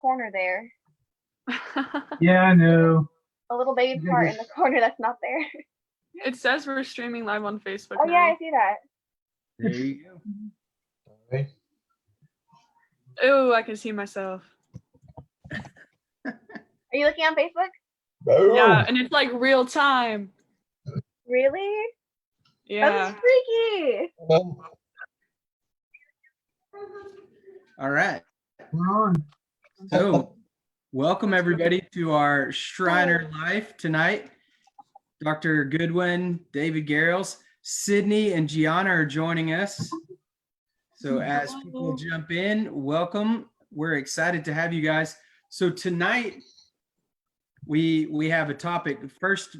corner there. Yeah, I know. A little baby part in the corner that's not there. It says we're streaming live on Facebook Oh now. yeah, I see that. There you go. All right. Oh, I can see myself. Are you looking on Facebook? Oh. Yeah, and it's like real time. Really? Yeah. That's freaky. All right. We're on. So, welcome everybody to our Schreiner Life tonight. Dr. Goodwin, David Garrels, Sydney, and Gianna are joining us. So as people jump in, welcome. We're excited to have you guys. So tonight, we have a topic. First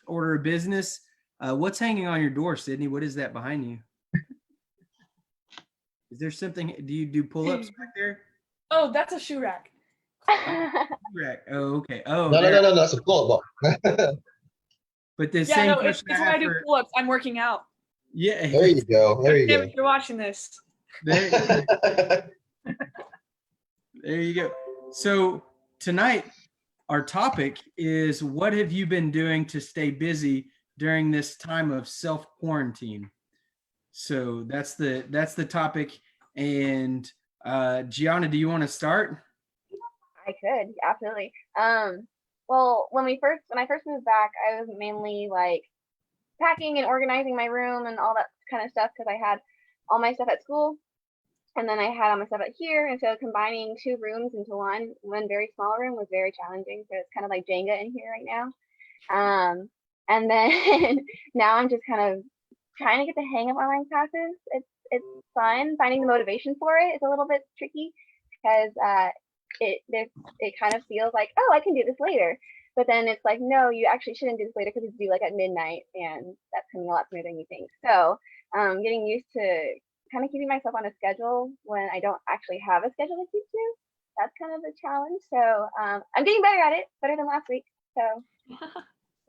order of business. What's hanging on your door, Sydney? What is that behind you? Is there something? Do you do pull-ups back there? Oh, that's a shoe rack. Rack. Oh, okay. Oh, No, that's a pull-up bar. But the Yeah, same no, it's person where I do for- pull-ups. I'm working out. Yeah. There you go. There you Damn, go. if you're watching this. There you go. So tonight, our topic is what have you been doing to stay busy during this time of self-quarantine? So that's the topic. And Gianna, do you want to start? I could, absolutely. Well, when I first moved back, I was mainly like packing and organizing my room and all that kind of stuff because I had all my stuff at school, and then I had all my stuff out here, and so combining two rooms into one very small room was very challenging. So it's kind of like Jenga in here right now. And then now I'm just kind of trying to get the hang of online classes. It's fun. Finding the motivation for it is a little bit tricky because it kind of feels like, oh, I can do this later. But then it's like, no, you actually shouldn't do this later because it's due like at midnight, and that's coming a lot sooner than you think. So getting used to kind of keeping myself on a schedule when I don't actually have a schedule to keep to, that's kind of a challenge. So I'm getting better at it, better than last week. So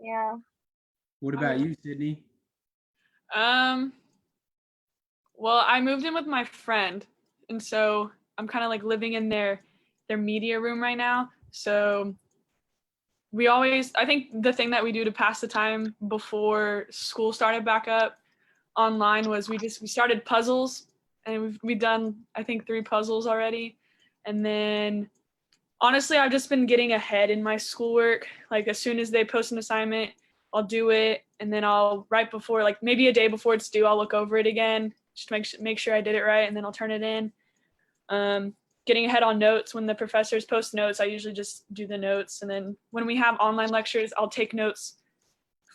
yeah. What about you, Sydney? Well, I moved in with my friend, and so I'm kind of like living in their media room right now. So I think the thing that we do to pass the time before school started back up online was we started puzzles, and we've done I think 3 puzzles already. And then honestly, I've just been getting ahead in my schoolwork. Like as soon as they post an assignment, I'll do it, and then I'll right before, like maybe a day before it's due, I'll look over it again just to make sure I did it right, and then I'll turn it in. Getting ahead on notes. When the professors post notes, I usually just do the notes, and then when we have online lectures, I'll take notes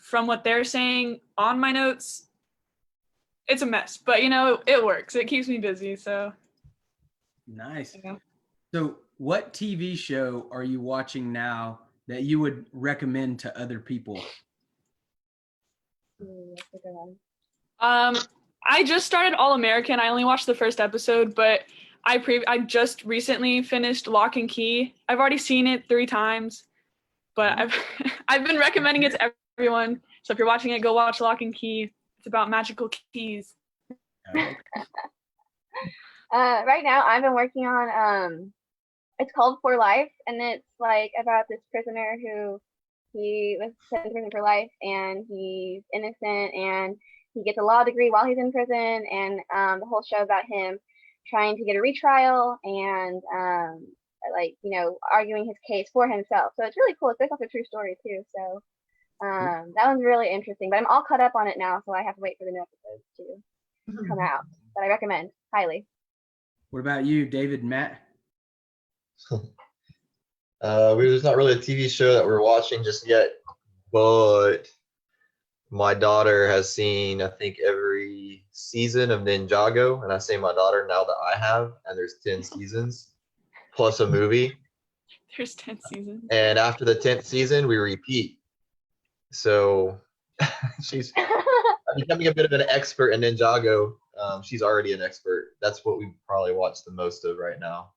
from what they're saying on my notes. It's a mess, but it works. It keeps me busy, so. Nice. Yeah. So what TV show are you watching now that you would recommend to other people? That's a good one. I just started All American. I only watched the first episode, but I just recently finished Lock and Key. I've already seen it 3 times, but I've been recommending it to everyone. So if you're watching it, go watch Lock and Key. It's about magical keys. Right now I've been working on it's called For Life, and it's like about this prisoner who he was sent to prison for life, and he's innocent, and he gets a law degree while he's in prison, and the whole show about him trying to get a retrial and arguing his case for himself. So it's really cool. It's based off a true story too. So that one's really interesting. But I'm all caught up on it now, so I have to wait for the new episodes to come out. But I recommend highly. What about you, David and Matt? There's not really a TV show that we're watching just yet, but my daughter has seen, I think, every season of Ninjago, and I say my daughter now that I have, and there's 10 seasons plus a movie. There's 10 seasons. And after the 10th season, we repeat. So she's becoming a bit of an expert in Ninjago. She's already an expert. That's what we probably watch the most of right now.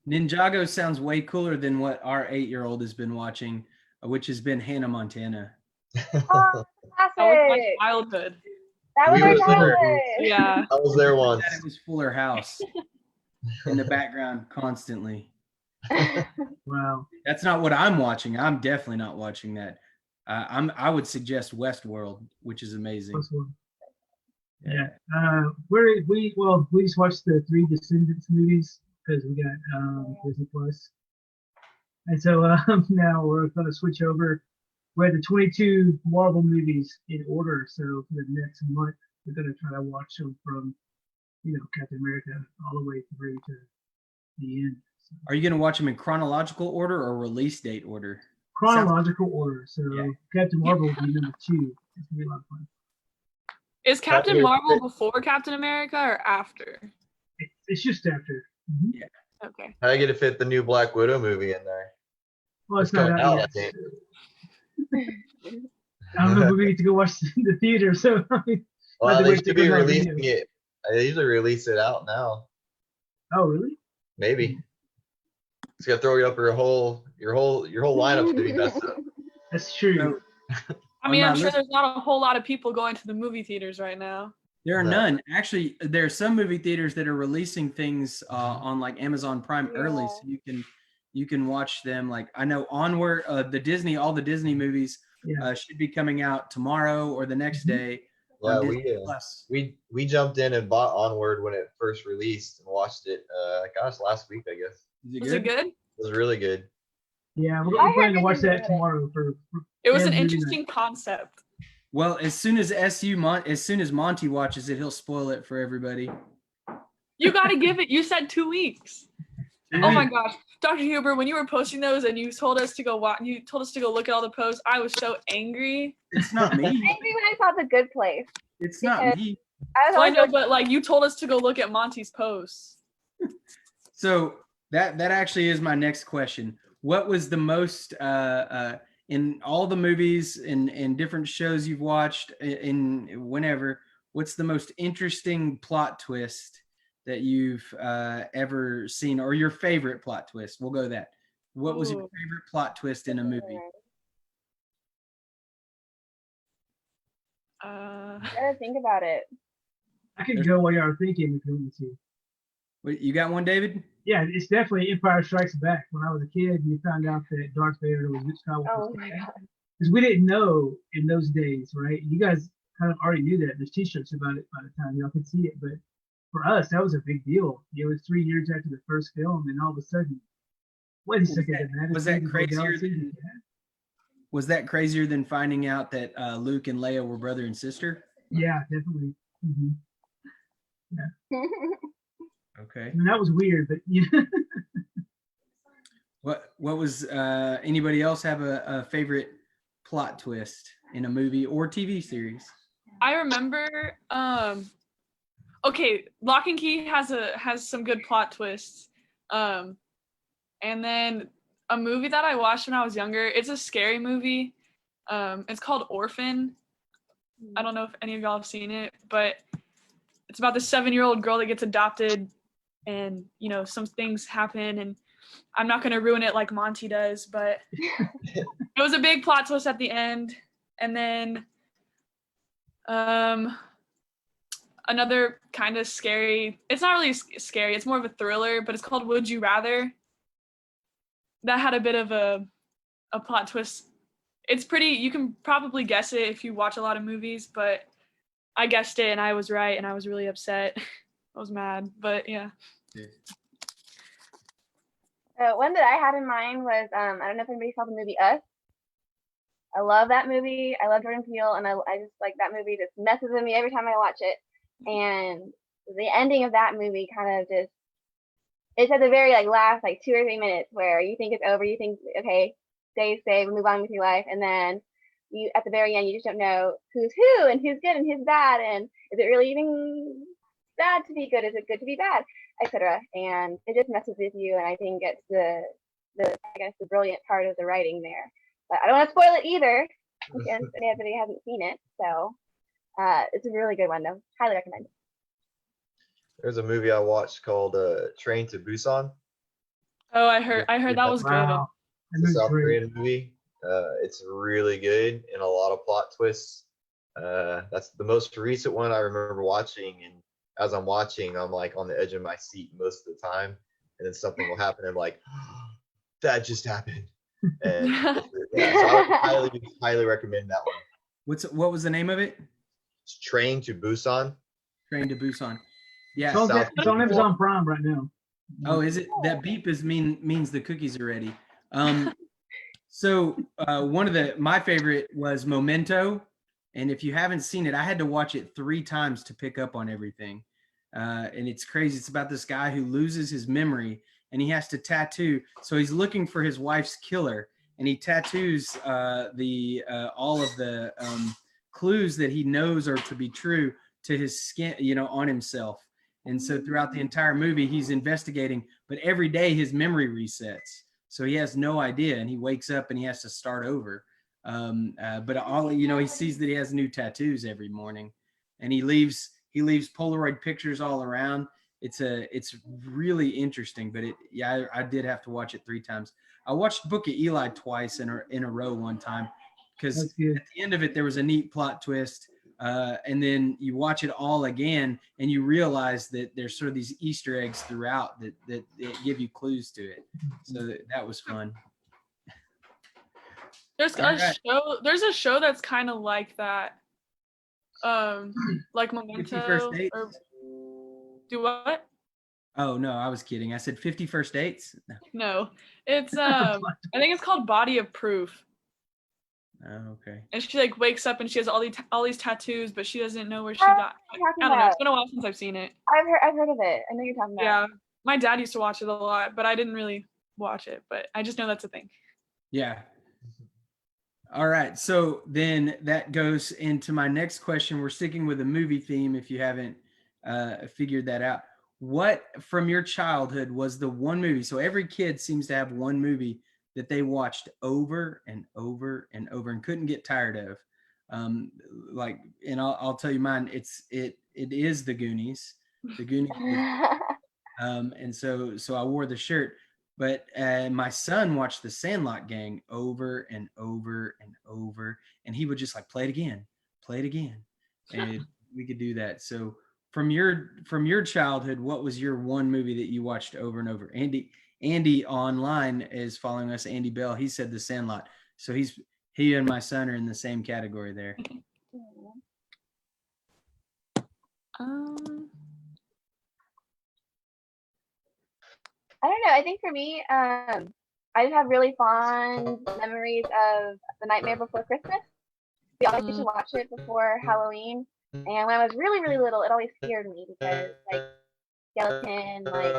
Ninjago sounds way cooler than what our 8-year-old has been watching, which has been Hannah Montana. Oh, That was my classic. childhood. That was We our were there. childhood. Yeah. I was there once. It was Fuller House in the background constantly. Wow. That's not what I'm watching. I'm definitely not watching that. I would suggest Westworld, which is amazing. Westworld. Yeah. We just watched the 3 Descendants movies because we got Disney Plus, and so now we're going to switch over. We had the 22 Marvel movies in order, so for the next month we're going to try to watch them from Captain America all the way through to the end. So, Are you going to watch them in chronological order or release date order? chronological order. So Yeah. Captain Marvel will be number 2. It's gonna be a lot of fun. Is Captain Marvel before Captain America or after? It's just after. Mm-hmm. Yeah. Okay. How do you get to fit the new Black Widow movie in there? Well, It's it's not coming out out, I yet. think. I don't know if we get to go watch the theater, so Well, they wait till should it be goes on releasing video. it. They usually release it out now. Oh, really? Maybe. It's gonna throw you up your whole lineup to be messed up. That's true. So, I mean, on my I'm sure list- there's not a whole lot of people going to the movie theaters right now. there are No. none. Actually, there are some movie theaters that are releasing things on like Amazon Prime early, Yeah. so you can watch them. Like I know Onward, all the Disney movies Yeah. should be coming out tomorrow or the next Mhm. day Yeah, on Disney Plus. we jumped in and bought Onward when it first released and watched it. Last week, I guess. Was it good? It was really good. Yeah, I we're heard planning to good watch things that about it. tomorrow for It was yeah, an movie interesting night. concept. Well, as soon as Monty watches it, he'll spoil it for everybody. You got to give it. You said 2 weeks. Oh my gosh, Dr. Huber, when you were posting those and you told us to go look at all the posts, I was so angry. It's not me. Angry when I saw The Good Place. It's not me. I was Well, I always know, like, but like you told us to go look at Monty's posts. So that actually is my next question. What was the most in all the movies and different shows you've watched in whenever? What's the most interesting plot twist that you've ever seen, or your favorite plot twist? We'll go that. What was your Ooh. favorite plot twist in a movie? I gotta think about it. I could go while y'all are thinking if you want to. Wait, you got one, David? Yeah, it's definitely Empire Strikes Back. When I was a kid, you found out that Darth Vader was Luke Oh Skywalker. my god. Because we didn't know in those days, right? You guys kind of already knew that. There's T-shirts about it by the time y'all could see it, but for us, that was a big deal. It was 3 years after the first film, and all of a sudden, wait a second, Was that crazier? Was that crazier than finding out that Luke and Leia were brother and sister? Yeah, definitely. Mm-hmm. Okay. And that was weird, but yeah. What was anybody else have a favorite plot twist in a movie or TV series? I remember okay, Lock and Key has some good plot twists. And then a movie that I watched when I was younger, it's a scary movie. It's called Orphan. I don't know if any of y'all have seen it, but it's about this 7-year-old girl that gets adopted, and some things happen, and I'm not gonna ruin it like Monty does, but it was a big plot twist at the end. And then another kind of scary, it's not really scary, it's more of a thriller, but it's called Would You Rather. That had a bit of a plot twist. It's pretty, you can probably guess it if you watch a lot of movies, but I guessed it and I was right and I was really upset. I was mad, but yeah. One that I had in mind was I don't know if anybody saw the movie Us. I love that movie. I love Jordan Peele, and I just like that movie. Just messes with me every time I watch it. And the ending of that movie kind of just, it's at the very last 2 or 3 minutes where you think it's over. You think, okay, stay safe, move on with your life, and then you at the very end you just don't know who's who and who's good and who's bad, and is it really even bad to be good? Is it good to be bad, etc. And it just messes with you, and I think it's the brilliant part of the writing there. But I don't want to spoil it either, if anybody hasn't seen it. So it's a really good one, though. Highly recommend. There's a movie I watched called Train to Busan. Oh, I heard that was Wow. It's a South Korean movie. It's really good and a lot of plot twists. That's the most recent one I remember watching, and as I'm watching, I'm like on the edge of my seat most of the time. and then something will happen. And I'm like, that just happened. And yeah, so I would highly recommend that one. What was the name of it? It's Train to Busan. Train to Busan. Yeah. It's on Amazon Prime right now. Oh, is it? That beep means the cookies are ready. So one of my favorite was Memento, and if you haven't seen it, I had to watch it 3 times to pick up on everything. And it's crazy. It's about this guy who loses his memory, and he has to tattoo. So he's looking for his wife's killer, and he tattoos all of the clues that he knows are to be true to his skin, on himself. And so throughout the entire movie, he's investigating, but every day his memory resets. So he has no idea, and he wakes up and he has to start over. But he sees that he has new tattoos every morning, and he leaves Polaroid pictures all around. It's really interesting, but I did have to watch it 3 times. I watched Book of Eli twice in a row one time, because at the end of it, there was a neat plot twist. And then you watch it all again, and you realize that there's sort of these Easter eggs throughout that give you clues to it. So that was fun. There's a show that's kind of like that, like Memento. 50 First Dates? Or do what? Oh no, I was kidding. I said 50 First Dates. No, it's I think it's called Body of Proof. Oh, okay. And she like wakes up and she has all these tattoos, but she doesn't know where she got. I don't know. It's been a while since I've seen it. I've heard of it. I know you're talking about. Yeah, my dad used to watch it a lot, but I didn't really watch it. But I just know that's a thing. Yeah. All right. So then that goes into my next question. We're sticking with a movie theme. If you haven't figured that out, what from your childhood was the one movie? So every kid seems to have one movie that they watched over and over and over and couldn't get tired of. And I'll tell you mine. It is The Goonies. The Goonies. And so I wore the shirt. But my son watched The Sandlot Gang over and over and over, and he would just like play it again, and we could do that. So from your childhood, what was your one movie that you watched over and over? Andy online is following us. Andy Bell. He said The Sandlot. So he and my son are in the same category there. I don't know. I think for me, I just have really fond memories of The Nightmare Before Christmas. We always used to watch it before Halloween, and when I was really, really little, it always scared me because like skeleton, like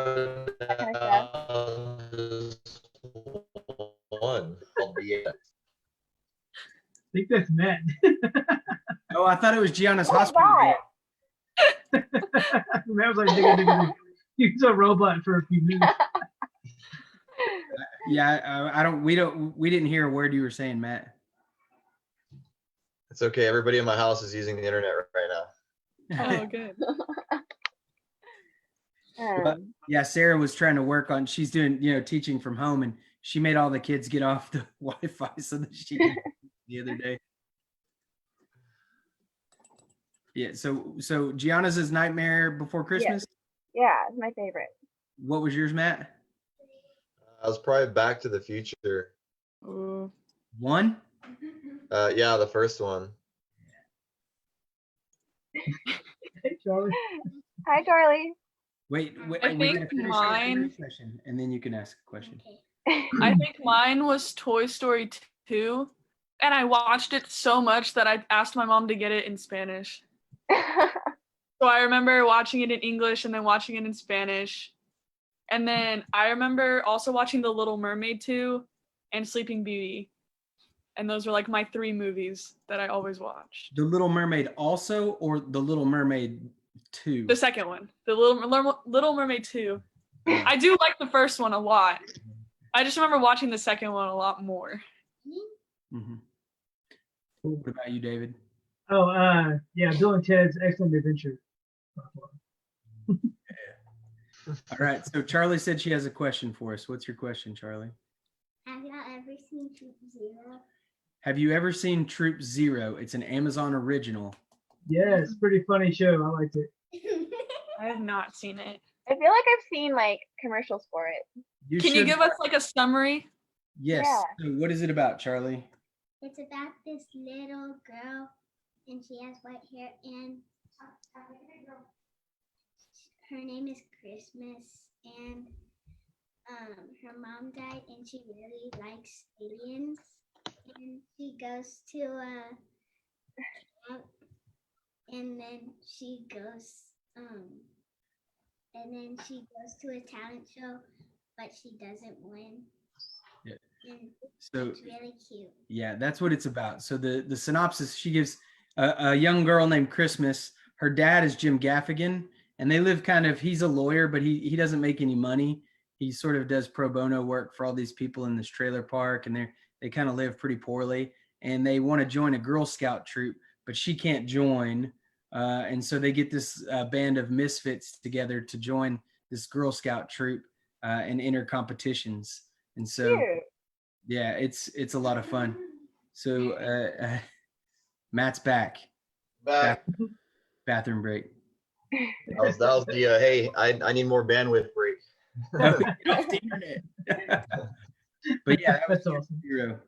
that kind of stuff. One called the I think that's Matt. Oh, I thought it was Gianna's What's hospital. Matt was like, digga. He was a robot for a few minutes. Yeah, we didn't hear a word you were saying, Matt. It's okay. Everybody in my house is using the internet right now. Oh, good. But, yeah, Sarah was trying to work on. She's doing, teaching from home, and she made all the kids get off the Wi-Fi so that she could the other day. Yeah. So Gianna's is Nightmare Before Christmas. Yeah, it's my favorite. What was yours, Matt? I was probably Back to the Future. One? Yeah, the first one. Hey, Charlie. Hi, Charlie. Wait. I think mine. Session, and then you can ask a question. I think mine was Toy Story 2, and I watched it so much that I asked my mom to get it in Spanish. So I remember watching it in English and then watching it in Spanish. And then I remember also watching The Little Mermaid 2 and Sleeping Beauty. And those were like my 3 movies that I always watched. The Little Mermaid also, or The Little Mermaid 2? The second one, The Little Mermaid 2. I do like the first one a lot. I just remember watching the second one a lot more. Mm-hmm. What about you, David? Oh, yeah, Bill and Ted's Excellent Adventure. All right, so Charlie said she has a question for us. What's your question, Charlie? Have you ever seen Troop Zero? Have you ever seen Troop Zero? It's an Amazon original. Yeah, it's a pretty funny show. I liked it. I have not seen it. I feel like I've seen like commercials for it. Can you should- give us like a summary? Yes. Yeah. So what is it about, Charlie? It's about this little girl, and she has white hair, and her name is Christmas, and her mom died, and she really likes aliens, and she goes to camp, and then she goes to a talent show, but she doesn't win. Yeah. And So it's really cute. yeah, that's what it's about. So the synopsis she gives, a young girl named Christmas. Her dad is Jim Gaffigan, and they live kind of. He's a lawyer, but he doesn't make any money. He sort of does pro bono work for all these people in this trailer park, and they kind of live pretty poorly. And they want to join a Girl Scout troop, but she can't join. And so they get this band of misfits together to join this Girl Scout troop and enter competitions. And so Cute. yeah, it's a lot of fun. So Matt's back. Back. Bathroom break. That was the hey, I need more bandwidth break. Oh, get off the internet. But yeah, that was That's awesome. Hero.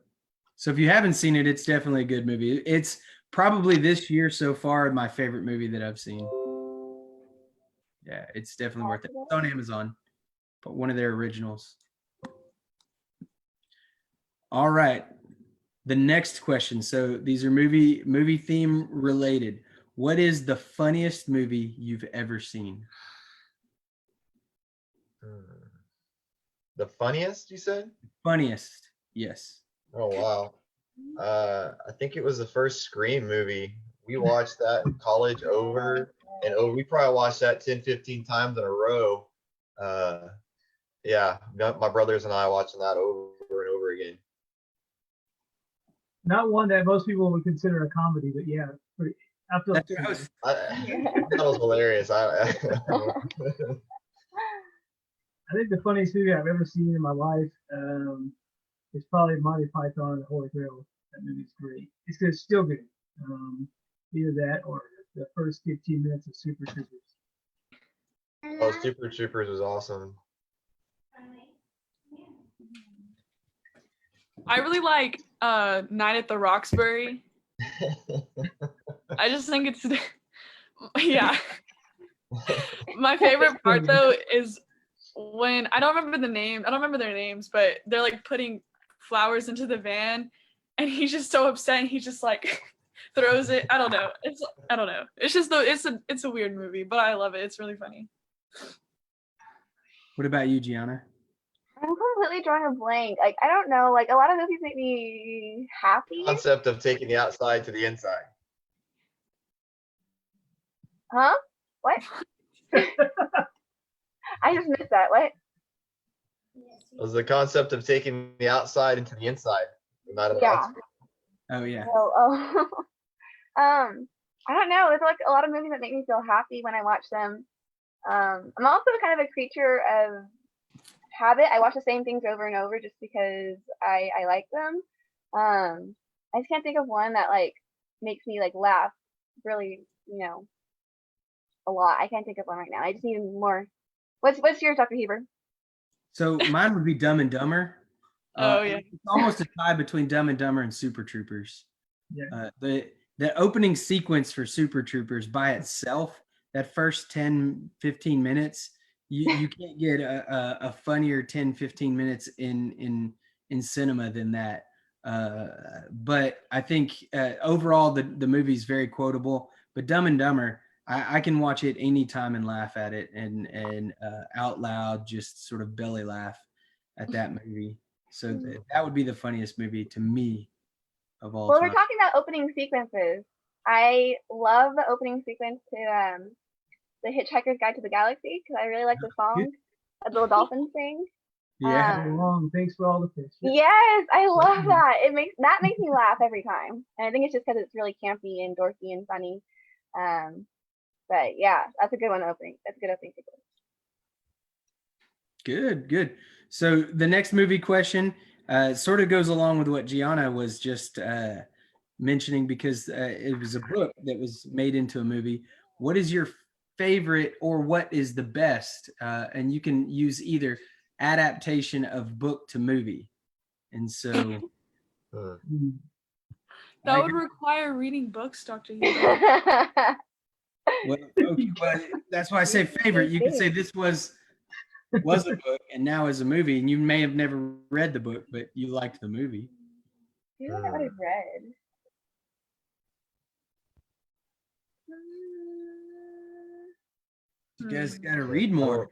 So if you haven't seen it, it's definitely a good movie. It's probably this year so far my favorite movie that I've seen. Yeah, it's definitely worth it. It's on Amazon, but one of their originals. All right. The next question. So these are movie theme related. What is the funniest movie you've ever seen? The funniest, you said? Funniest. Yes. Oh wow. I think it was the first Scream movie. We watched that in college over and over. We probably watched that 10, 15 times in a row. Yeah, my brothers and I watching that over and over again. Not one that most people would consider a comedy, but yeah, I feel That's the what I same was. That was hilarious. I think the funniest movie I've ever seen in my life is probably Monty Python and the Holy Grail. That movie's great. It's still good. Either that or the first 15 minutes of Super Troopers. Oh, Super Troopers was awesome. I really like Night at the Roxbury. I just think it's yeah. My favorite part though is when I don't remember their names, but they're like putting flowers into the van and he's just so upset and he just like throws it. I don't know. It's just it's a weird movie, but I love it. It's really funny. What about you, Gianna? I'm completely drawing a blank. Like I don't know. Like a lot of movies make me happy. Concept of taking the outside to the inside. Huh? What? I just missed that. What? It was the concept of taking the outside into the inside. Not Yeah. Oh yeah. Oh. I don't know. There's like a lot of movies that make me feel happy when I watch them. I'm also kind of a creature of habit. I watch the same things over and over just because I like them. I just can't think of one that like makes me like laugh really, a lot. I can't think of one right now. I just need more. What's yours, Dr. Heber? So mine would be Dumb and Dumber. Oh yeah. It's almost a tie between Dumb and Dumber and Super Troopers. Yeah. The opening sequence for Super Troopers by itself, that first 10, 15 minutes, you can't get a funnier 10, 15 minutes in cinema than that. But I think overall the movie's very quotable. But Dumb and Dumber, I can watch it anytime and laugh at it and out loud, just sort of belly laugh at that movie. So that would be the funniest movie to me of all Well, time. we're talking about opening sequences. I love the opening sequence to The Hitchhiker's Guide to the Galaxy because I really like the song that the dolphins sing. Yeah. So long. Thanks for all the fish. Yes, I love that. It makes me laugh every time, and I think it's just because it's really campy and dorky and funny. But yeah, that's a good one opening. That's a good opening sequence. Good. So the next movie question sort of goes along with what Gianna was just mentioning because it was a book that was made into a movie. What is your favorite or what is the best, and you can use either adaptation of book to movie. And so Huh. That I would require reading books, Dr. Hugh. well, okay, well, that's why I say favorite. You could say this was a book and now is a movie, and you may have never read the book, but you liked the movie. I feel like I would have read. You guys got to read more.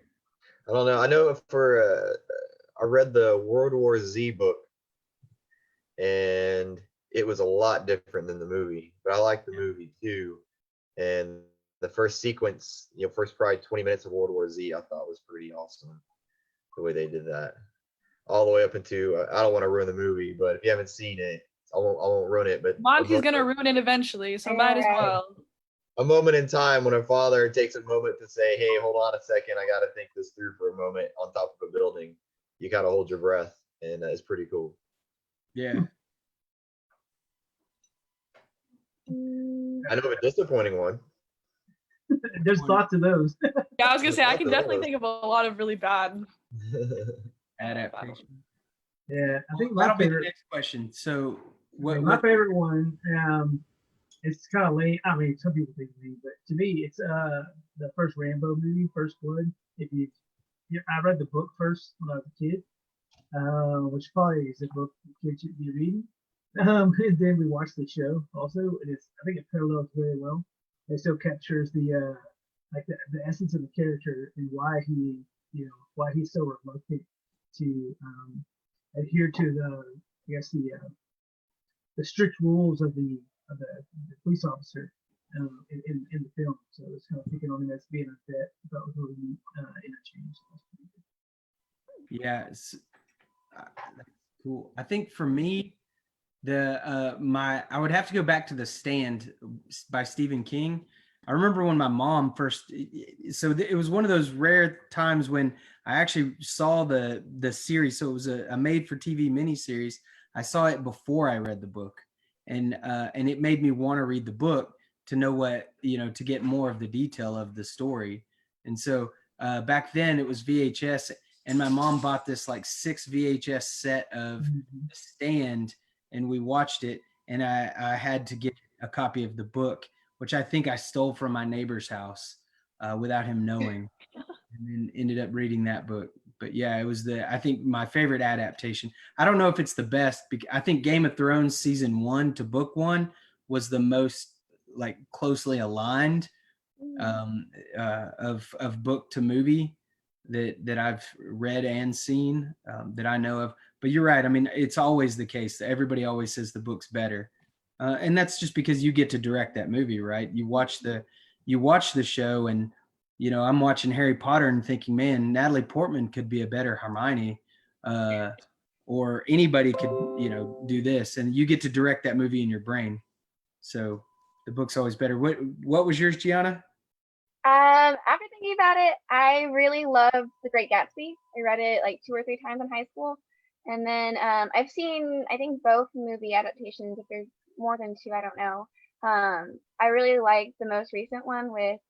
I don't know. I know for I read the World War Z book, and it was a lot different than the movie, but I liked the movie too. And the first sequence, first probably 20 minutes of World War Z, I thought was pretty awesome. The way they did that, all the way up into I don't want to ruin the movie, but if you haven't seen it, I won't ruin it. But Monty's gonna ruin it eventually, so might as well. A moment in time when a father takes a moment to say, "Hey, hold on a second, I got to think this through for a moment." On top of a building, you gotta hold your breath, and it's pretty cool. Yeah. I know of a disappointing one. There's lots of those. Yeah, I was gonna say I can Lots of definitely those. think of a lot of really bad. Adaptation. Yeah, I think That'll my be the favorite. next question. So My favorite one. It's kind of late. I mean, some people think me, but to me, it's the first Rambo movie, First Blood. If you, I read the book first when I was a kid, which probably is a book kids should be reading. And then we watched the show also, and I think it parallels very well. It still captures the like the essence of the character and why why he's so reluctant to adhere to I guess the strict rules of the police officer in the film. So it's kind of picking on him as being a vet. I thought was really interchanged. Yeah, that's cool. I think for me, I would have to go back to The Stand by Stephen King. I remember when my mom first, it was one of those rare times when I actually saw the series. So it was a made for TV miniseries. I saw it before I read the book, and it made me want to read the book to know what, to get more of the detail of the story. And so back then it was VHS, and my mom bought this like 6 VHS set of The Stand, and we watched it, and I had to get a copy of the book, which I think I stole from my neighbor's house without him knowing, and then ended up reading that book. But yeah, it was I think my favorite adaptation. I don't know if it's the best. I think Game of Thrones season 1 to book 1 was the most like closely aligned of book to movie that I've read and seen that I know of. But you're right. I mean, it's always the case that everybody always says the book's better. And that's just because you get to direct that movie, right? You watch the show, and I'm watching Harry Potter and thinking, man, Natalie Portman could be a better Hermione, or anybody could, do this, and you get to direct that movie in your brain. So the book's always better. What was yours, Gianna? After thinking about it, I really loved The Great Gatsby. I read it like 2 or 3 times in high school, and then I've seen I think both movie adaptations. If there's more than 2, I don't know. I really liked the most recent one with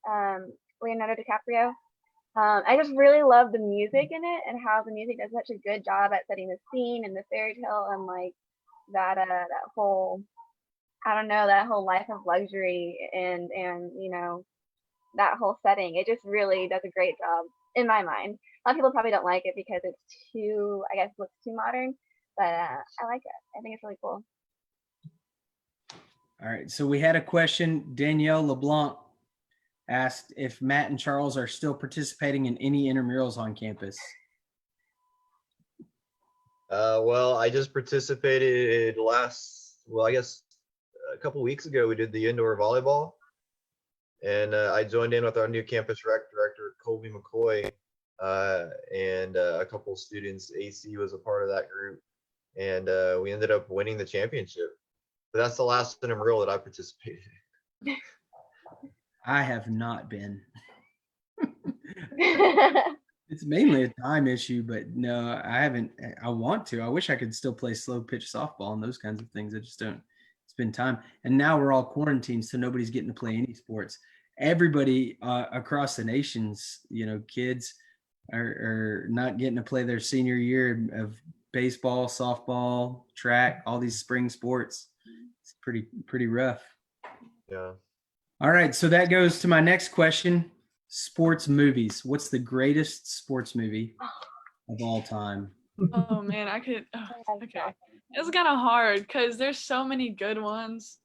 Leonardo DiCaprio. I just really love the music in it and how the music does such a good job at setting the scene and the fairy tale and like that whole that whole life of luxury and that whole setting. It just really does a great job in my mind. A lot of people probably don't like it because it's too, I guess, looks too modern, but I like it. I think it's really cool. All right, so we had a question. Danielle LeBlanc asked if Matt and Charles are still participating in any intramurals on campus. Well, I just participated I guess a couple weeks ago. We did the indoor volleyball, and I joined in with our new campus rec director, Colby McCoy, and a couple students. AC was a part of that group, and we ended up winning the championship. But that's the last intramural that I participated in. I have not been. It's mainly a time issue, but no, I haven't. I want to. I wish I could still play slow pitch softball and those kinds of things. I just don't spend time. And now we're all quarantined, so nobody's getting to play any sports. everybody across the nations, kids are not getting to play their senior year of baseball, softball, track, all these spring sports. It's pretty rough. Yeah. All right, so that goes to my next question. Sports movies. What's the greatest sports movie of all time? Oh man, I could. Oh, okay, it's kind of hard because there's so many good ones.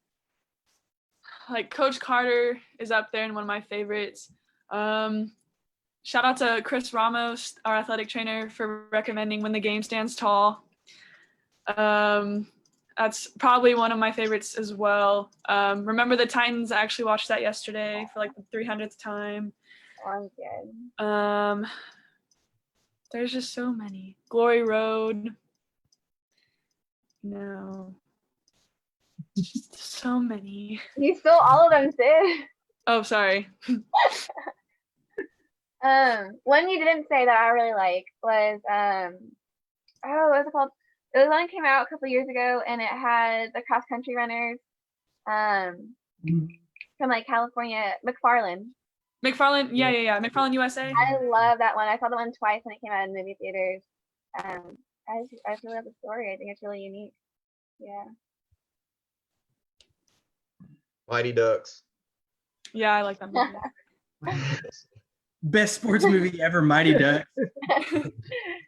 Like Coach Carter is up there and one of my favorites. Shout out to Chris Ramos, our athletic trainer, for recommending When the Game Stands Tall. That's probably one of my favorites as well. Remember the Titans? I actually watched that yesterday for like the 300th time. Sounds good. There's just so many. Glory Road. No. Just so many. You stole all of them, Sid. Oh, sorry. One you didn't say that I really like was what was it called? It was one that came out a couple years ago, and it had the cross country runners from like California, McFarland. McFarland, yeah. McFarland, USA. I love that one. I saw that one twice when it came out in movie theaters. I just really love the story. I think it's really unique. Yeah. Mighty Ducks. Yeah, I like that movie. Best sports movie ever, Mighty Ducks.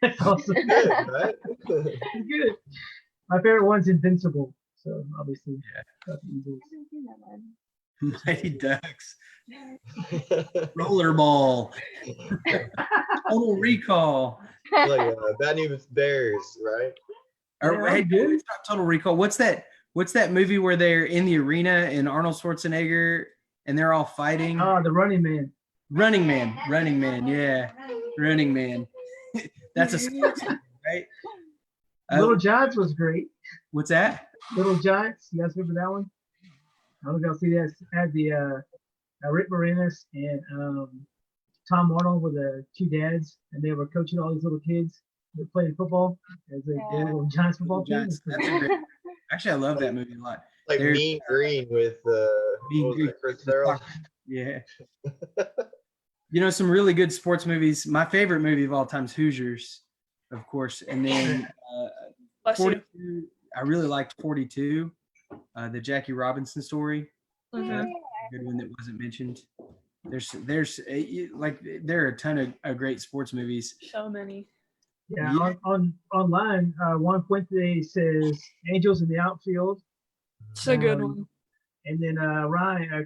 That's awesome. Good, right? Good. My favorite one's Invincible. So obviously, got the Eagles. I haven't seen that one. Mighty Ducks. Rollerball. Total Recall. Like Bad News Bears, right? Or, hey, dude, it's not Total Recall. What's that movie where they're in the arena and Arnold Schwarzenegger and they're all fighting? Oh, The Running Man. Running Man, yeah, Running Man. That's a sports movie, right? Little Giants was great. What's that? Little Giants. You guys remember that one? I don't know if y'all see that. It had the Rick Moranis and Tom Arnold were the two dads, and they were coaching all these little kids that played football as a Little Giants football team. Giants. That's a great. Actually, I love that movie a lot. Like There's- Mean Green with Mean Green. Chris Farrell. Yeah. Some really good sports movies. My favorite movie of all time is Hoosiers, of course. And then Bless you. 42, I really liked 42, the Jackie Robinson story. Mhm. Good one that wasn't mentioned. There are a ton of great sports movies. So many. Yeah, on online, Juan Fuente says Angels in the Outfield. It's a good one. And then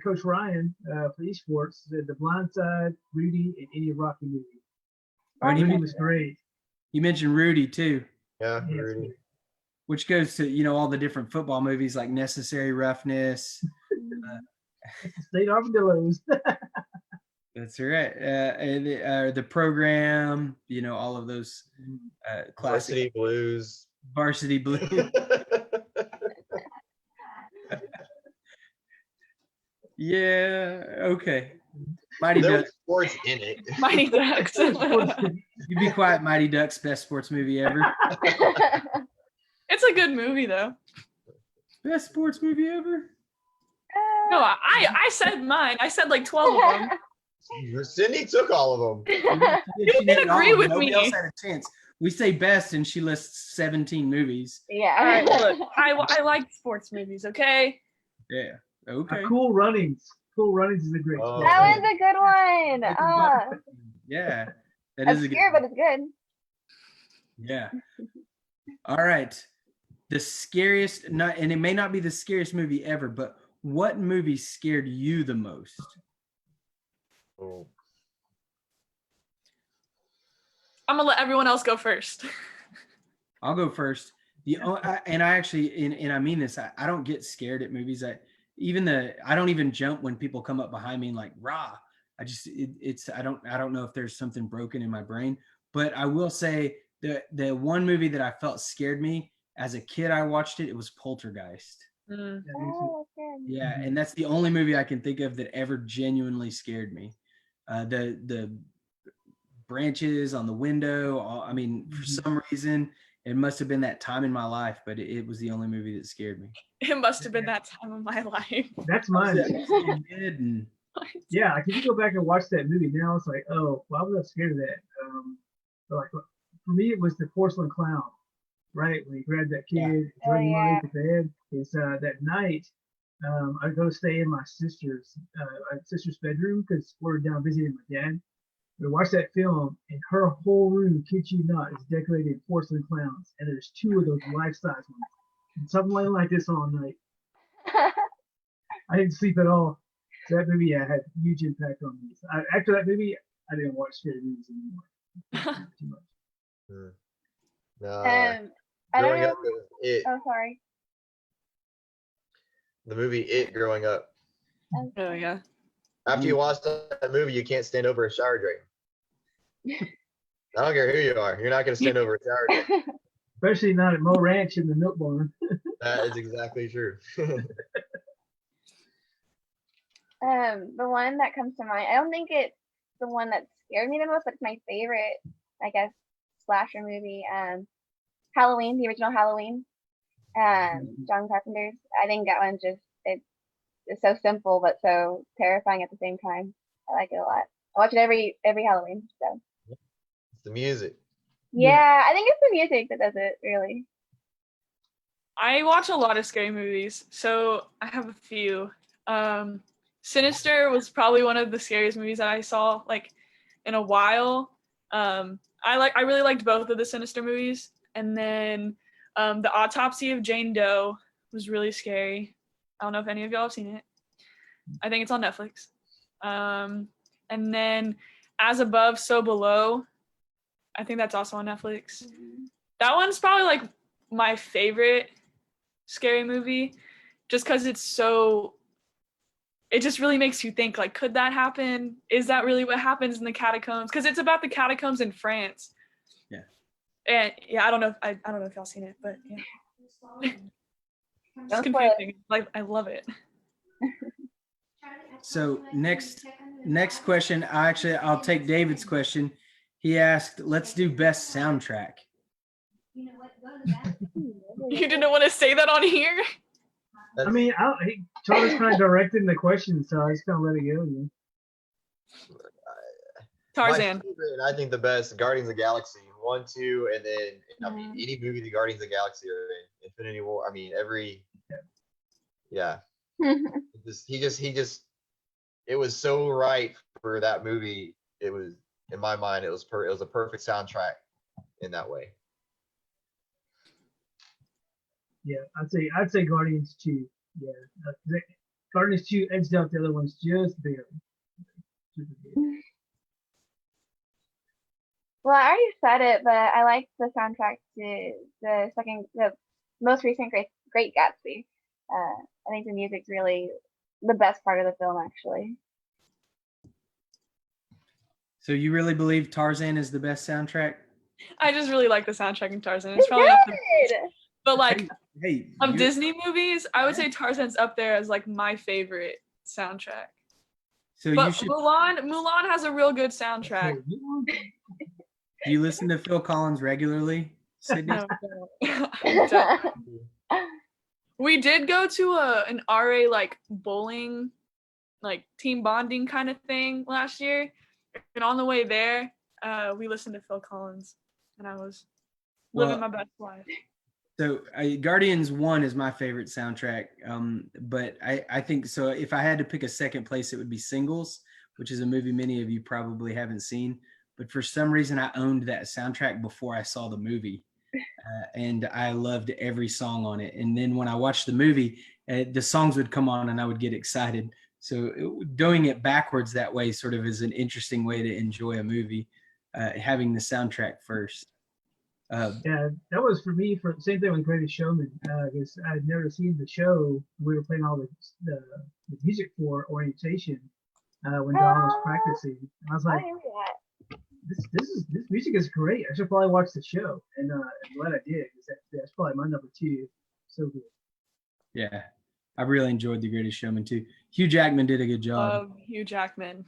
Coach Ryan for esports said The Blind Side, Rudy, and any Rocky movie. Rudy was great. You mentioned Rudy too, Yeah, Rudy. which goes to all the different football movies like Necessary Roughness. State Armadillos. That's right. And the Program. All of those classic Varsity Blues. Varsity Blues. Yeah. Okay. Mighty There was Ducks. sports in it. Mighty Ducks. You be quiet. Mighty Ducks, best sports movie ever. It's a good movie though. Best sports movie ever. No, I said mine. I said like 12 of them. Sydney took all of them. She didn't all agree of them. with Nobody me. else had a chance. We say best, and she lists 17 movies. Yeah. All right, look, I like sports movies. Okay. Yeah. Okay. Cool Runnings. Cool Runnings is a great. Oh. That was a good one. Yeah. That is a good. Obscure, but it's good. Yeah. All right. The scariest, and it may not be the scariest movie ever, but what movie scared you the most? Oh. I'm gonna let everyone else go first. I'll go first. I mean this. I don't get scared at movies. I don't even jump when people come up behind me and like rah. I don't know if there's something broken in my brain. But I will say the one movie that I felt scared me as a kid, I watched it. It was Poltergeist. Mm. Oh, that's good. Yeah, and that's the only movie I can think of that ever genuinely scared me. The branches on the window. For some reason, it must have been that time in my life, but it was the only movie that scared me. It must have been that time of my life. That's mine. Yeah, like if you go back and watch that movie now, it's like, oh, well, I was not scared of that. But like for me, it was the porcelain clown, right? When he grabbed that kid, Yeah. drug him yeah. underneath the bed. Is that night, I go stay in my sister's bedroom because we're down visiting my dad. We watched that film, and her whole room, kid you not, is decorated in porcelain clowns, and there's two of those life-size ones. And something like this all night. I didn't sleep at all. So that movie had a huge impact on me. So after that movie, I didn't watch scary movies anymore. Too much. No, I don't growing know. up, it Oh, sorry. the movie It growing up. Oh yeah. After you watch that movie, you can't stand over a shower drain. I don't care who you are. You're not going to stand over a shower drain. Especially not at Mo Ranch in the milk barn. That is exactly true. The one that comes to mind, I don't think it's the one that scared me the most, but it's my favorite, I guess, slasher movie. Halloween, the original Halloween. John Carpenter's. I think that one it's so simple but so terrifying at the same time. I like it a lot. I watch it every Halloween. So It's the music. yeah, I think it's the music that does it really. I watch a lot of scary movies, so I have a few. Sinister was probably one of the scariest movies that I saw like in a while. I really liked both of the Sinister movies, and then The Autopsy of Jane Doe was really scary. I don't know if any of y'all have seen it. I think it's on Netflix. And then As Above, So Below. I think that's also on Netflix. That one's probably like my favorite scary movie, just because it just really makes you think, like, could that happen? Is that really what happens in the catacombs? Because it's about the catacombs in France. Yeah. And yeah, I don't know if y'all seen it, but yeah. It's Don't spoil confusing. Like, I love it. So next question, I'll take David's question. He asked, let's do best soundtrack. You didn't want to say that on here? I mean, Charles kind of directed the question, so I just kind of let it go. Yeah. Tarzan. My favorite, I think the best, Guardians of the Galaxy 1, 2, and then I mean any movie the Guardians of the Galaxy are in, Infinity War. I mean yeah. He just it was so right for that movie. It was, in my mind, it was a perfect soundtrack in that way. Yeah, I'd say Guardians 2. Yeah, Guardians 2 edged out the other ones just barely. Well, I already said it, but I like the soundtrack to the most recent Great Gatsby. I think the music's really the best part of the film, actually. So you really believe Tarzan is the best soundtrack? I just really like the soundtrack in Tarzan. It's It's probably not the, good. but like Hey, of Disney movies, I would say Tarzan's up there as like my favorite soundtrack. So But you should. Mulan has a real good soundtrack. Do you listen to Phil Collins regularly, Sydney? No, I don't. We did go to an RA like bowling, like team bonding kind of thing last year, and on the way there, we listened to Phil Collins, and I was living my best life. So Guardians 1 is my favorite soundtrack, but I think so. If I had to pick a second place, it would be Singles, which is a movie many of you probably haven't seen. But for some reason, I owned that soundtrack before I saw the movie, and I loved every song on it. And then when I watched the movie, the songs would come on, and I would get excited. So doing it backwards that way sort of is an interesting way to enjoy a movie, having the soundtrack first. Yeah, that was for me. For the same thing with Greatest Showman, because I'd never seen the show. We were playing all the music for orientation when Dawn was practicing. And I was like, this music is great. I should probably watch the show, and I'm glad I did. Because that's probably my number 2. So good. Yeah, I really enjoyed The Greatest Showman too. Hugh Jackman did a good job. Hugh Jackman.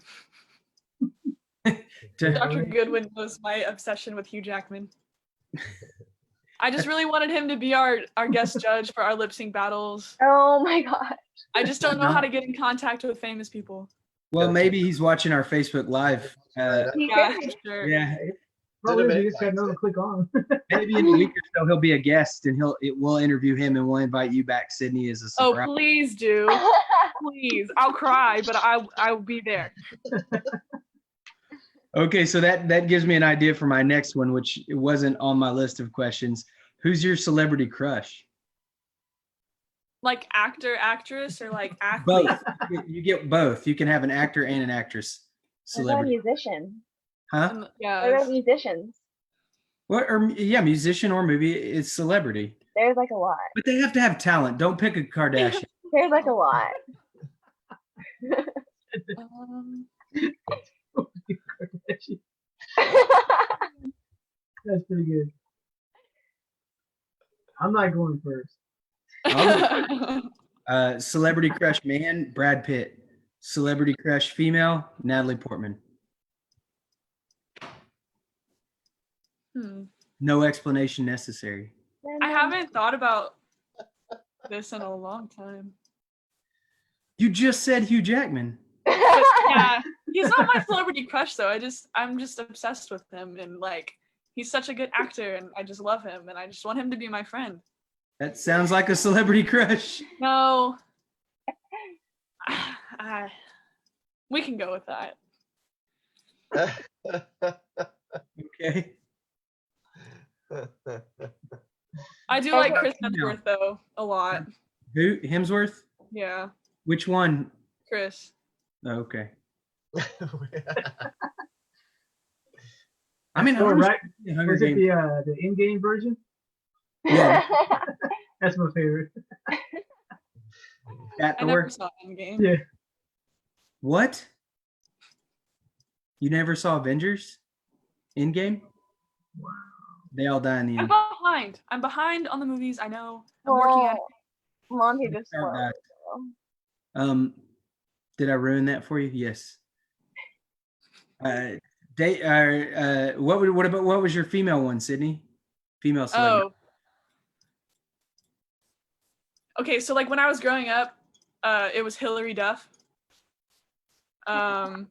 Dr. Goodwin knows my obsession with Hugh Jackman. I just really wanted him to be our guest judge for our lip sync battles. Oh my gosh. I just don't know how to get in contact with famous people. Well, Gotcha. maybe he's watching our Facebook Live. He Yeah, could. for sure. Yeah, Probably Didn't you just got make to click on. maybe in a week or so he'll be a guest, and we'll interview him, and we'll invite you back, Sydney, as a Oh, surprise. please do. Please. I'll cry, but I'll be there. Okay, so that gives me an idea for my next one, which it wasn't on my list of questions. Who's your celebrity crush? Like actor, actress, or like athlete? Both. You get both. You can have an actor and an actress. What about Celebrity, musician? huh? And, What yeah. about musicians? What? Or yeah, musician or movie. It's celebrity, There's like a lot. but they have to have talent. Don't pick a Kardashian. There's like a lot. Um, That's pretty good. I'm not going first. Celebrity crush man, Brad Pitt. Celebrity crush female, Natalie Portman. No explanation necessary. I haven't thought about this in a long time. You just said Hugh Jackman. But yeah, he's not my celebrity crush though. I'm just obsessed with him, and like he's such a good actor, and I just love him, and I just want him to be my friend. That sounds like a celebrity crush. No, we can go with that. Okay. I do like Chris Hemsworth though a lot. Who? Hemsworth? Yeah, Which one? Chris. Oh, okay. I mean, Oh, Hunger right. Hunger Was it Games. the in-game version? Yeah, That's my favorite. Cat I never Thor. saw Endgame. Yeah. What? You never saw Avengers? Endgame? Wow. They all die in the I'm end. behind. I'm behind on the movies. I know. I'm working on it. Monty just Start spoiled that. it. Did I ruin that for you? Yes. What was your female one, Sydney? Female celebrity. Oh. Okay, so like when I was growing up, it was Hillary Duff. But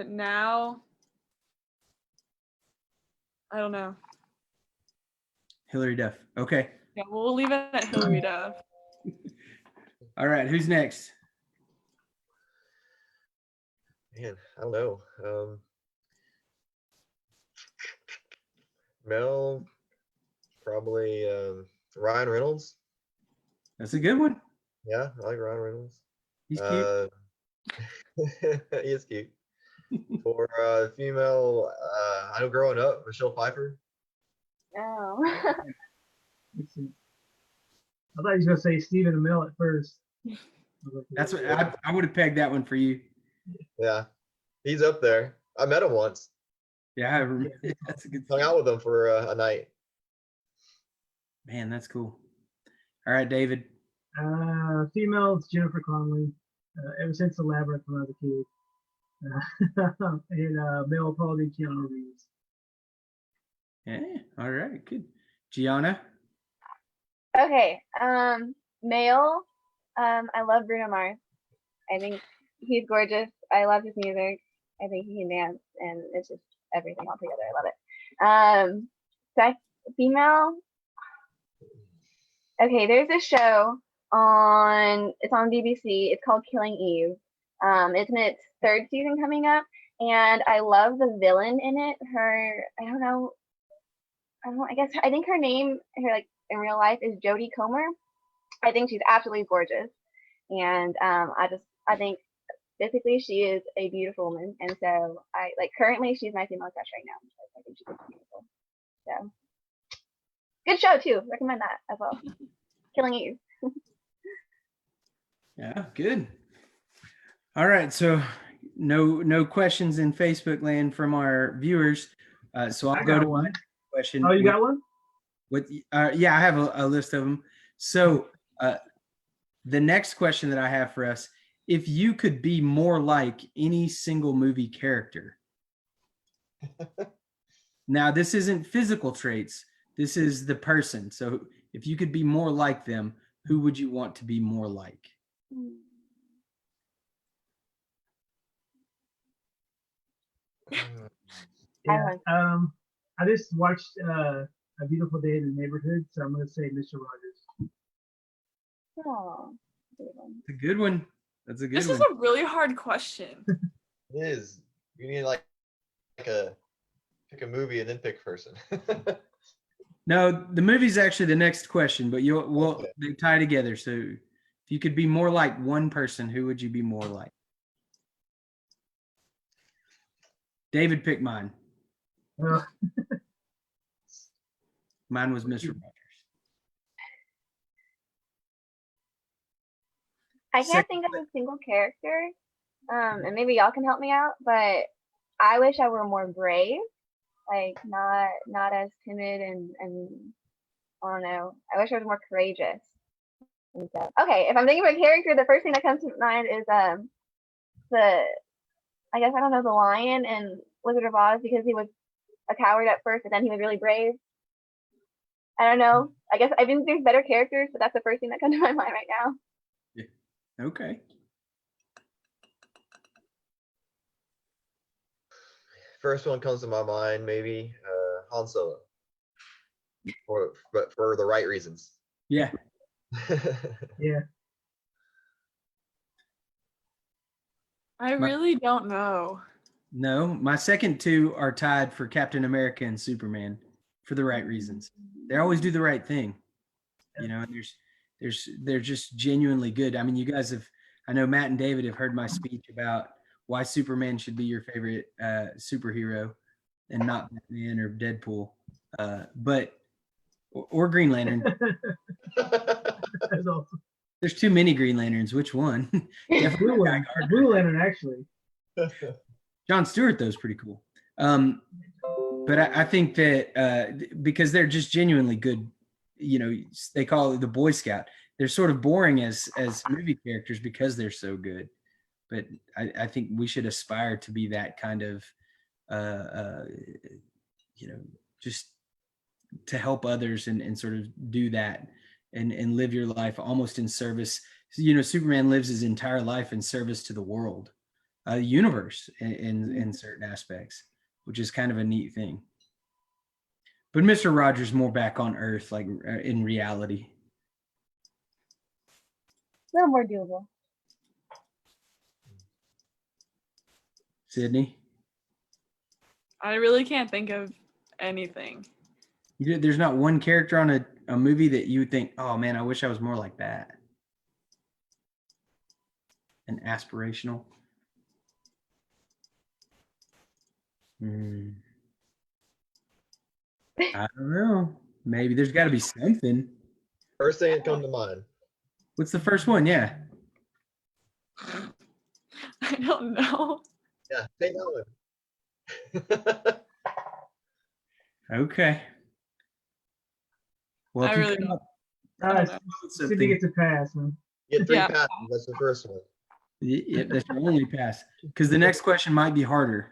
now, I don't know. Hillary Duff. Okay. Yeah, we'll leave it at Hillary Duff. All right. Who's next? Man, I don't know. Mel, probably Ryan Reynolds. That's a good one. Yeah, I like Ryan Reynolds. He's cute. He is cute. For female, I know growing up, Michelle Pfeiffer. Oh. Let's see. I thought he was gonna say Stephen Amell at first. That's what I would have pegged that one for you. Yeah, he's up there. I met him once. Yeah, I remember. That's a good. Hung out with him for a night. Man, that's cool. All right, David. Female is Jennifer Connelly. Ever since the Labyrinth when I was a kid. And male will probably be Keanu Reeves. Yeah. All right. Good. Gianna. Okay. Male. I love Bruno Mars. I think he's gorgeous. I love his music. I think he can dance, and it's just everything all together. I love it. Female. Okay, there's this show it's on BBC. It's called Killing Eve. It's in its third season coming up, and I love the villain in it. I think her name, like in real life, is Jodie Comer. I think she's absolutely gorgeous, and I think physically she is a beautiful woman, and so currently she's my female crush right now. I think she's beautiful. So good show too. Recommend that as well. Killing Eve. Yeah. Good. All right. So no questions in Facebook land from our viewers. So I'll go to one. one question. Oh, you got one? Yeah, I have a list of them. So the next question that I have for us, if you could be more like any single movie character. Now, this isn't physical traits. This is the person. So if you could be more like them, who would you want to be more like? Yeah. I just watched A Beautiful Day in the Neighborhood, so I'm gonna say Mr. Rogers. Oh, good one. It's a good one. That's a good This one. is a really hard question. It is. You need like a pick a movie and then pick a person. No, the movie's actually the next question, but Okay. they tie together. So if you could be more like one person, who would you be more like? David picked mine. Uh, Mine was Mr. Rogers. I can't think of a single character, and maybe y'all can help me out, but I wish I were more brave, like not as timid and I don't know. I wish I was more courageous and stuff. Okay, if I'm thinking of a character, the first thing that comes to mind is the I guess I don't know, the lion in Wizard of Oz, because he was a coward at first, but then he was really brave. I don't know. I guess I think there's better characters, but that's the first thing that comes to my mind right now. Okay. First one comes to my mind, maybe Han Solo, but for the right reasons. Yeah. yeah. I really don't know. No, my second two are tied for Captain America and Superman for the right reasons. They always do the right thing, you know. And they're just genuinely good. I mean, you guys have. I know Matt and David have heard my speech about why Superman should be your favorite superhero, and not Batman or Deadpool, or Green Lantern. That's awesome. There's too many Green Lanterns. Which one? Blue one. Blue Lantern, actually. John Stewart, though, is pretty cool. But I think that because they're just genuinely good, you know, they call it the Boy Scout. They're sort of boring as movie characters because they're so good. But I think we should aspire to be that kind of, you know, just to help others and sort of do that and live your life almost in service. You know, Superman lives his entire life in service to the world, universe in certain aspects, which is kind of a neat thing. But Mr. Rogers more back on Earth, like in reality. A little more doable. Sydney? I really can't think of anything. There's not one character on a movie that you would think, oh man, I wish I was more like that. And aspirational. I don't know. Maybe there's got to be something. First thing that comes to mind. What's the first one? Yeah. I don't know. Yeah, take that one. Okay. Well, I if you really come don't. up with Sydney something, gets a pass, man. Get 3 Yeah. passes. That's the first one. yeah, that's your only pass. Because the next question might be harder.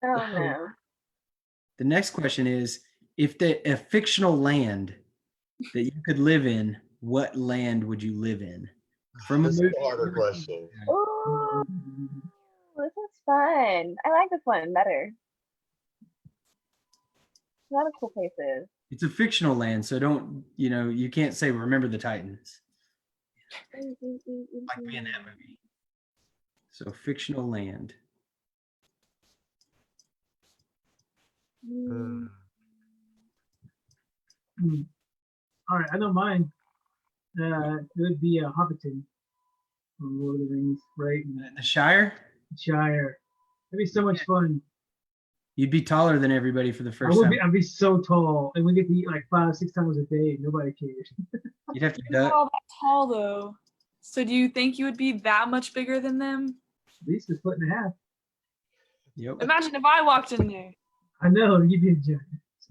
Oh no. The next question is, if a fictional land that you could live in, what land would you live in? From a This is movie. a harder question. Ooh, this is fun. I like this one better. A lot of cool places. It's a fictional land, so don't, you know, you can't say Remember the Titans. Like being that movie. So fictional land. Hmm. All right, I know mine. It would be Hobbiton from Lord of the Rings, right? The Shire? Shire. That'd be so much fun. You'd be taller than everybody for the I first would time. be. I'd be so tall, and we get to eat like 5-6 times a day. Nobody cares. You'd have to You're not duck. all that tall though. So do you think you would be that much bigger than them? At least a 1.5 feet. Yep. Imagine if I walked in there. I know you'd be a giant.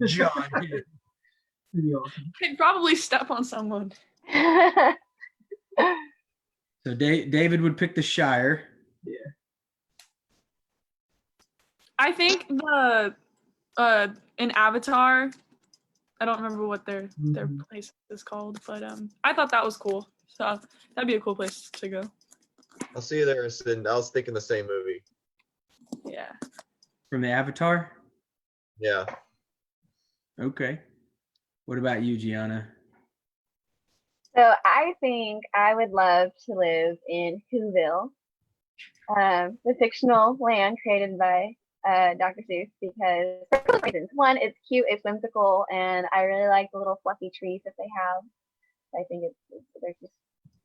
John. It'd be awesome. I'd probably step on someone. So David would pick the Shire. I think the in Avatar, I don't remember what their place is called, but I thought that was cool. So that'd be a cool place to go. I'll see you there, Sid. I was thinking the same movie. Yeah. from the Avatar? Yeah. Okay. What about you, Gianna? So I think I would love to live in Whoville, the fictional land created by Dr. Seuss, because for a couple of reasons. One, it's cute, it's whimsical, and I really like the little fluffy trees that they have. I think they're just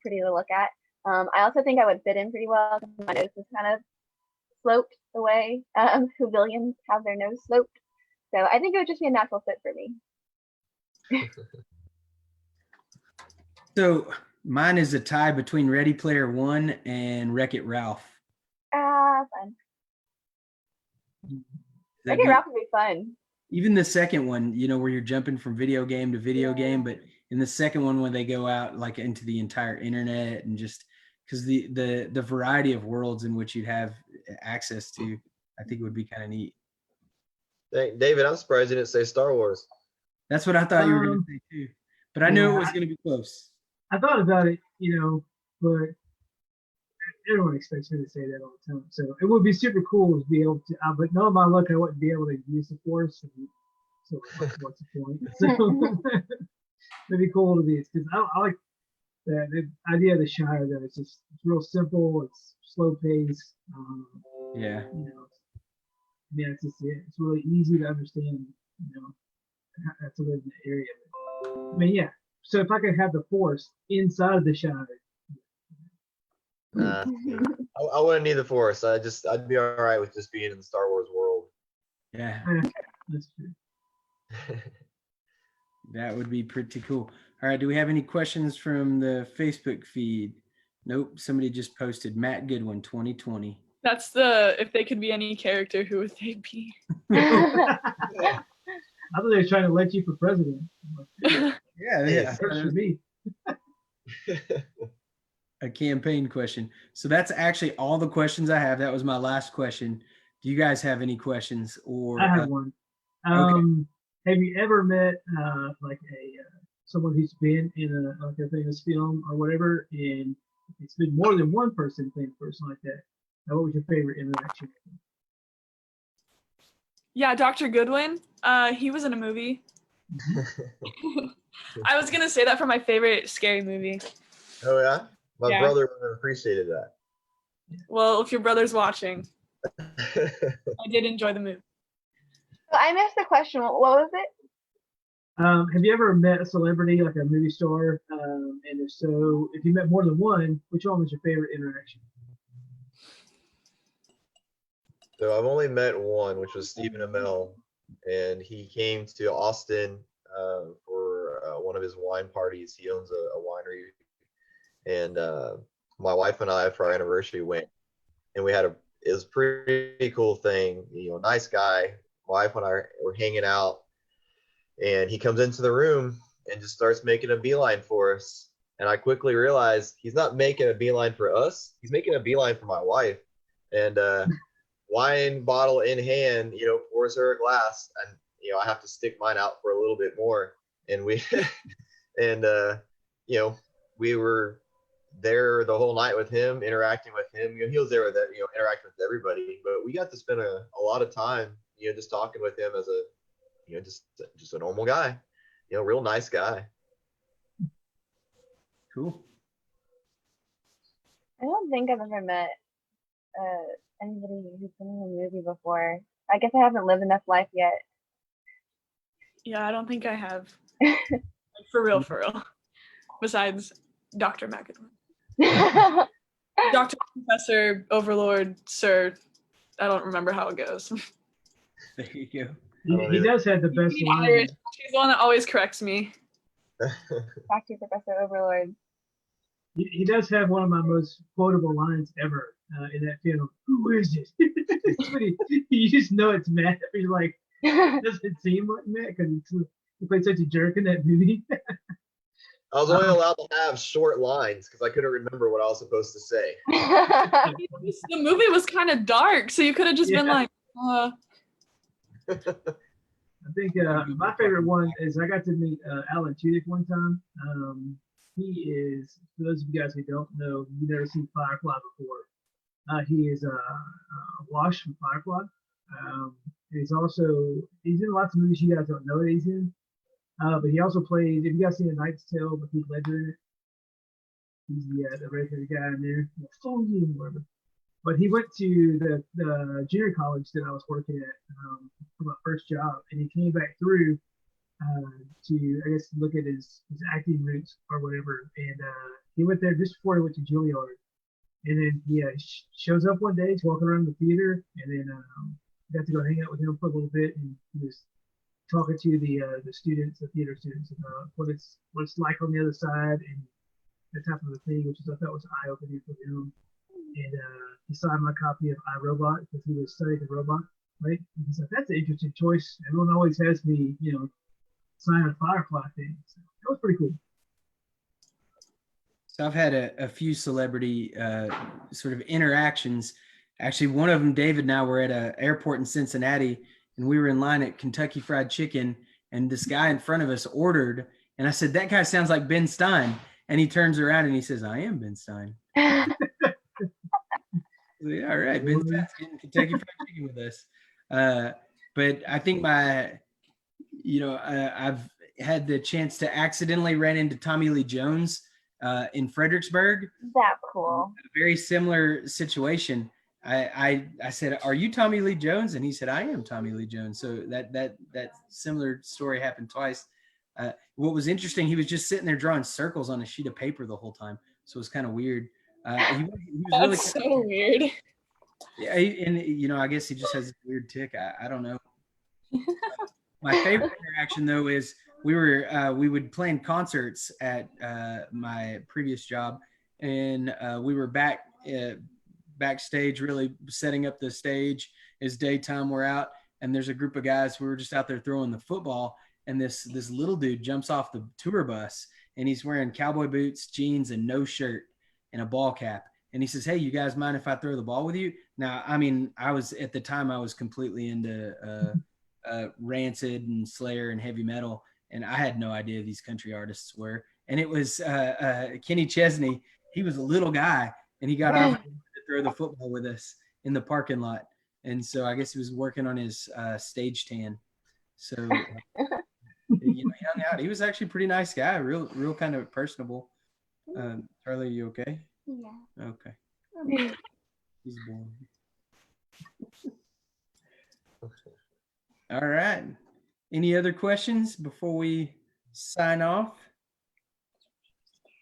pretty to look at. I also think I would fit in pretty well because my nose is kind of sloped the way Whovillians have their nose sloped. So I think it would just be a natural fit for me. So mine is a tie between Ready Player One and Wreck-It Ralph. Fun. I think Ralph would be fun. Even the second one, you know, where you're jumping from video game to video game, but in the second one, when they go out like into the entire internet and just because the variety of worlds in which you'd have access to, I think would be kind of neat. David, I'm surprised you didn't say Star Wars. That's what I thought you were going to say too, but I knew it was going to be close. I thought about it, but everyone expects me to say that all the time. So it would be super cool to be able to, but knowing my luck, I wouldn't be able to use the Force. So what's the point? So it'd be cool to be, because I like the idea of the Shire, that it's real simple, it's slow paced. Yeah. It's really easy to understand, how to live in the area. I mean, yeah. So if I could have the Force inside of the Shire. I wouldn't need the Force. I'd be all right with just being in the Star Wars world. Yeah. That's true. That would be pretty cool. All right. Do we have any questions from the Facebook feed? Nope. Somebody just posted Matt Goodwin 2020. That's if they could be any character, who would they be? I thought they were trying to let you for president. Yeah. Works for me. A campaign question. So that's actually all the questions I have. That was my last question. Do you guys have any questions? Or I have one. Okay. Have you ever met someone who's been in a famous film or whatever, and it's been more than one person playing a person like that? What was your favorite interaction? Yeah, Dr. Goodwin. He was in a movie. I was gonna say that for my favorite scary movie. Oh yeah? My Yeah. brother would have appreciated that. Well, if your brother's watching, I did enjoy the movie. I missed the question. What was it? Have you ever met a celebrity, like a movie star? And if so, if you met more than one, which one was your favorite interaction? So I've only met one, which was Stephen Amell, and he came to Austin for one of his wine parties. He owns a winery, and my wife and I, for our anniversary, went, and it was a pretty cool thing. Nice guy. My wife and I were hanging out, and he comes into the room and just starts making a beeline for us. And I quickly realized he's not making a beeline for us. He's making a beeline for my wife. And wine bottle in hand, pours her a glass, and I have to stick mine out for a little bit more. And we we were there the whole night with him, interacting with him. He was there with interacting with everybody, but we got to spend a lot of time, just talking with him as a just a normal guy, real nice guy. Cool. I don't think I've ever met anybody who's been in a movie before. I guess I haven't lived enough life yet. Yeah, I don't think I have. For real. Besides Dr. McAdoo. Dr. Professor, Overlord, Sir. I don't remember how it goes. There you go. He does have the best line. She's the one that always corrects me. Dr. Professor Overlord. He does have one of my most quotable lines ever in that film. Who is this? You just know it's Matt. You're like, doesn't seem like Matt because he played such a jerk in that movie. I was only allowed to have short lines because I couldn't remember what I was supposed to say. The movie was kind of dark, so you could have just been like, I think my favorite one is I got to meet Alan Tudyk one time. He is, for those of you guys who don't know, you've never seen Firefly before. He is Wash from Firefly. He's in lots of movies you guys don't know that he's in. But he also plays. If you guys seen A Knight's Tale with Heath Ledger in it, he's the red-haired guy in there. Whatever. But he went to the junior college that I was working at for my first job, and he came back through to, I guess, look at his acting roots or whatever. And he went there just before he went to Juilliard. And then he shows up one day, he's walking around the theater, and then got to go hang out with him for a little bit, and he was talking to the students, the theater students, about what it's like on the other side and that type of a thing, which I thought was eye opening for him. And he signed my copy of iRobot because he was studying the robot, right? And he's like, that's an interesting choice. Everyone always has me, sign a Firefly thing. So that was pretty cool. So I've had a few celebrity sort of interactions. Actually, one of them, David and I were at an airport in Cincinnati, and we were in line at Kentucky Fried Chicken, and this guy in front of us ordered, and I said, that guy sounds like Ben Stein. And he turns around and he says, I am Ben Stein. Yeah, all right. Ben Stein's getting Kentucky Fried Chicken with us. But I think I've had the chance to accidentally run into Tommy Lee Jones in Fredericksburg. That's cool. A very similar situation. I said, are you Tommy Lee Jones? And he said, I am Tommy Lee Jones. So that similar story happened twice. What was interesting, he was just sitting there drawing circles on a sheet of paper the whole time. So it was kind of weird. He was really so weird. Yeah, and I guess he just has a weird tick. I don't know. My favorite interaction though is we would plan concerts at my previous job, and we were backstage, really setting up the stage. It's daytime, we're out, and there's a group of guys. We were just out there throwing the football, and this little dude jumps off the tour bus, and he's wearing cowboy boots, jeans, and no shirt, and a ball cap. And he says, hey, you guys mind if I throw the ball with you? Now, I mean, I was completely into Rancid and Slayer and heavy metal, and I had no idea these country artists were. And it was Kenny Chesney. He was a little guy, and he got off to throw the football with us in the parking lot. And so I guess he was working on his stage tan. So he hung out. He was actually a pretty nice guy, real kind of personable. Charlie, are you okay? Yeah. Okay. He's born. All right. Any other questions before we sign off?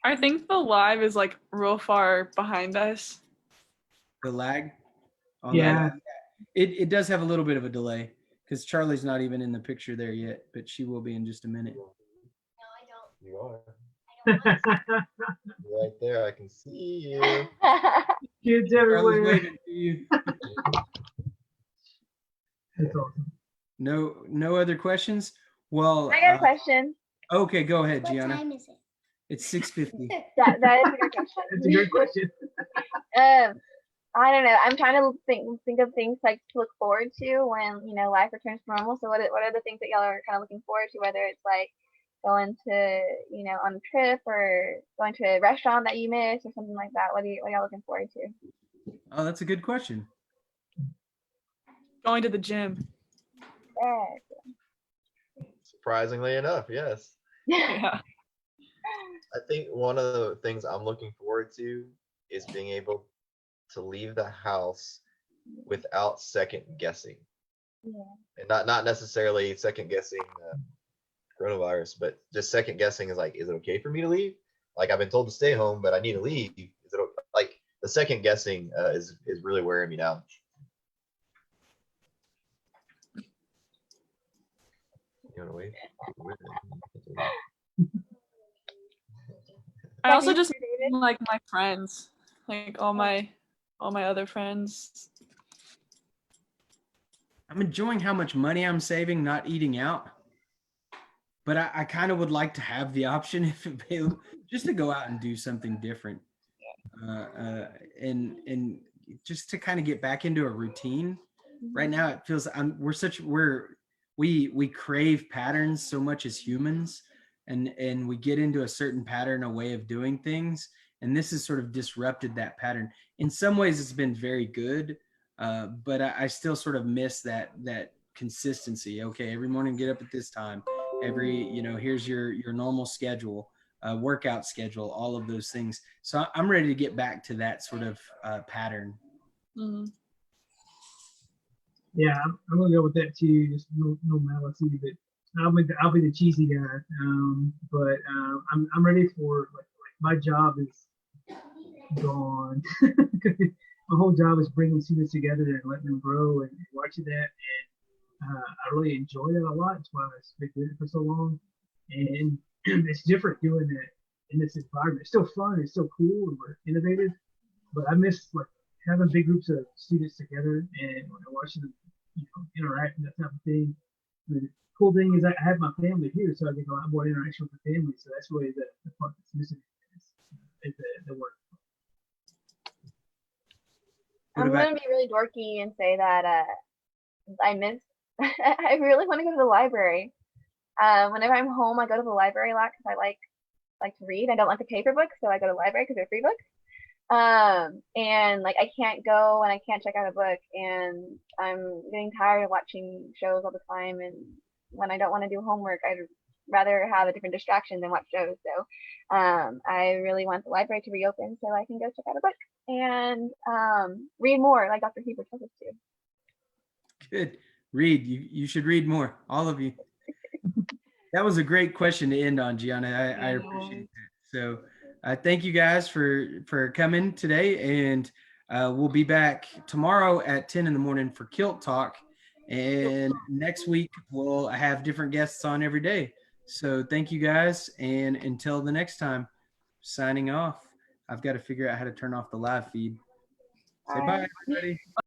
I think the live is like real far behind us. The lag? Yeah. It does have a little bit of a delay because Charlie's not even in the picture there yet, but she will be in just a minute. No, I don't. You are. I don't want to. Right there. I can see you. Kids Charlie's everywhere. waving to you. That's awesome. No other questions? Well, I got a question. okay, go ahead, What Gianna. time is it? It's 6:50. That is a good question. It's a great question. I don't know. I'm trying to think of things like to look forward to when life returns to normal. So what are the things that y'all are kind of looking forward to? Whether it's like going to on a trip or going to a restaurant that you miss or something like that. What are y'all looking forward to? Oh, that's a good question. Going to the gym. Surprisingly enough, yes. Yeah. I think one of the things I'm looking forward to is being able to leave the house without second guessing. Yeah. And not necessarily second guessing coronavirus, but just second guessing is like, is it okay for me to leave? Like I've been told to stay home, but I need to leave. Is it like the second guessing is really wearing me down. You want to wait? I also just like my friends, like all my other friends. I'm enjoying how much money I'm saving not eating out. But I kind of would like to have the option, if available, just to go out and do something different, and just to kind of get back into a routine. Right now, it feels we crave patterns so much as humans, and we get into a certain pattern, a way of doing things, and this has sort of disrupted that pattern. In some ways, it's been very good, But I still sort of miss that consistency. Okay, every morning get up at this time. Here's your normal schedule, workout schedule, all of those things. So I'm ready to get back to that sort of pattern. Mm-hmm. Yeah, I'm gonna go with that too. Just normality, but I'll be the cheesy guy. But I'm ready for like my job is gone. My whole job is bringing students together and letting them grow and watching that. And I really enjoy that a lot. That's why I've been doing it for so long. And it's different doing that in this environment. It's still fun. It's still cool and we're innovative. But I miss like having big groups of students together and watching them, interact and that type of thing. The cool thing is I have my family here, so I get a lot more interaction with the family. So that's really the part that's missing is the work. I'm gonna be really dorky and say that I miss. I really want to go to the library. Whenever I'm home, I go to the library a lot because I like to read. I don't like the paper books, so I go to the library because they're free books. And like I can't go and I can't check out a book, and I'm getting tired of watching shows all the time. And when I don't want to do homework, I'd rather have a different distraction than watch shows. So I really want the library to reopen so I can go check out a book and read more, like Dr. Heber tells us to. Good. Read. You should read more. All of you. That was a great question to end on, Gianna. I appreciate that. So thank you guys for coming today, and we'll be back tomorrow at 10 in the morning for Kilt Talk. And next week we'll have different guests on every day. So thank you guys, and until the next time, signing off. I've got to figure out how to turn off the live feed. Say bye, everybody.